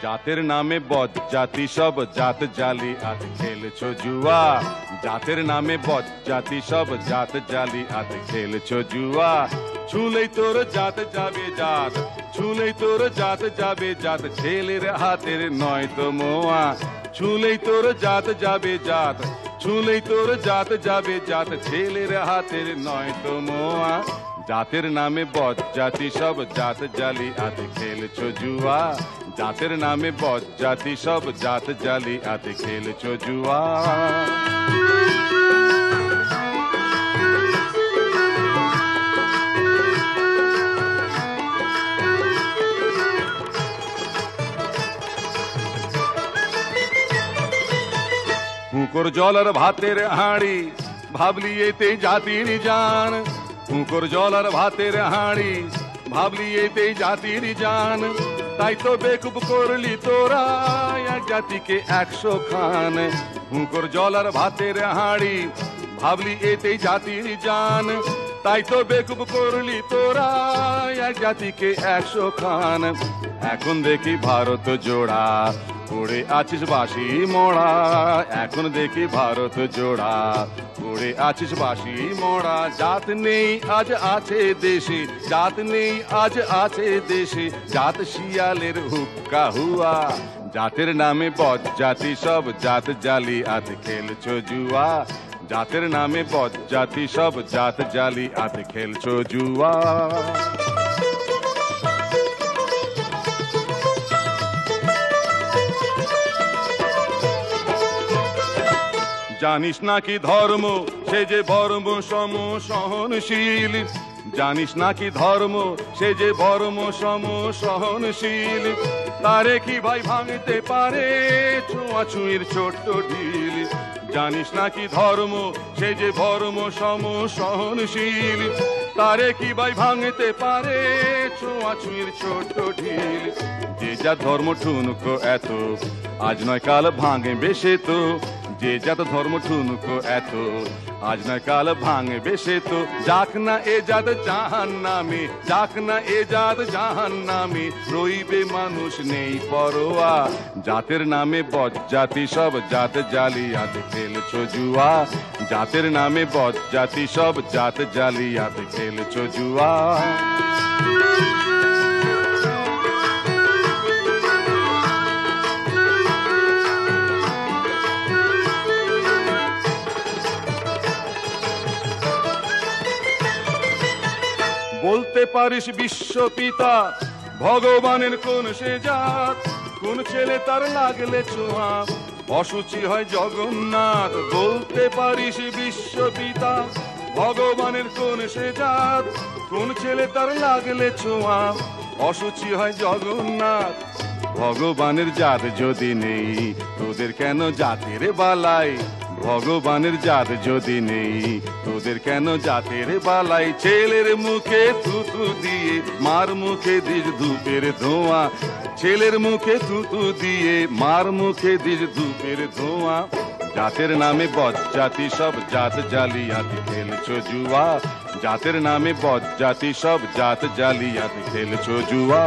জাতের নামে বজ্জাতি সব জাত জালি আত খেলছো জুয়া। জাতের নামে বজ্জাতি সব জাত জালি আত খেলছো জুয়া। ছুলেই তোর জাত যাবে জাত, ছুলেই তোর জাত যাবে জাত, ছেলের হাতের নয় তো মোয়া। ছুলেই তোর জাত যাবে জাত, ছুলেই তোর জাত যাবে জাত, ছেলের হাতের নয় তো মোয়া। জাতের নামে বজ্জাতি সব জাত জালি আত খেলছো জুয়া। জাতের নামে বজ্জাতি সব জাত জালি আত খেলছো জুয়া। হুঁকোর জল আর ভাতের হাঁড়ি, ভাবলি এতে জাতির জান। হুঁকোর জল আর ভাতের হাঁড়ি, ভাবলি এতে জাতির জান। তাই তো বেকুব করলি তোরা এক জাতিকে 100 খান। হুঁকোর জল আর ভাতের হাঁড়ি, ভাবলি এতে জাতির জান। তাই তো বেকুব করলি তোরা এক জাতিকে 100 খান। এখন দেখি ভারত জোড়া, পড়ে আছিস বাঁশি মোড়া। এখন দেখি ভারত জোড়া, পড়ে আছিস বাঁশি মোড়া। জাত নেই আজ আছে দেশে, জাত নেই আজ আছে দেশে, জাত শিয়ালের হুক্কা হুয়া। জাতের নামে বজ্জাতি সব জাত জালি আত খেলছো জুয়া। জাতের নামে বজ্জাতি সব জাত জালি আত খেলছো জুয়া। জানিস নাকি ধর্ম সে যে বর্ম সম সহনশীল। জানিস নাকি ধর্ম সে যে বর্ম সম সহনশীল। তারে কি ভাই ভাঙতে পারে ছোঁয়াছুঁয়ির ছোট্ট ঢিল। জানিস নাকি ধর্ম সে যে বর্ম সম সহনশীল। তারে কি ভাই ভাঙতে পারে ছোঁয়াছুঁয়ির ছোট্ট ঢিল। যে যা ধর্ম ঠুনকো এত, আজ নয় কাল ভাঙবে সে তো। যে জাত ধর্ম ঠুনকো এত, আজ নয় কাল ভাঙবে সে তো। যাক না এ জাত জাহান্নামে, যাক না এ জাত জাহান্নামে, রইবে মানুষ নেই পরোয়া। জাতের নামে বজ্জাতি সব জাত জালি আত খেলছো জুয়া। জাতের নামে বজ্জাতি সব জাত জালি আত খেলছো জুয়া। বলতে পারিস বিশ্বপিতা ভগবানের কোন সে জাত। কোন ছেলে তার লাগলে ছোঁয়া অসুচি হয় জগন্নাথ। বলতে পারিস বিশ্বপিতা ভগবানের কোন সে জাত। কোন ছেলে তার লাগলে ছোঁয়া অসুচি হয় জগন্নাথ। ভগবানের জাত যদি নেই তোদের কেন জাতের বালাই। ভগবানের জাত যদি নেই তোদের কেন জাতের বালাই। ছেলের মুখে থুতু দিয়ে মার মুখে দিস ধূপের ধোঁয়া। ছেলের মুখে থুতু দিয়ে মার মুখে দিস ধূপের ধোঁয়া। জাতের নামে বজ্জাতি সব জাত জালি আত খেলছো জুয়া। জাতের নামে বজ্জাতি সব জাত জালি আত খেলছো জুয়া।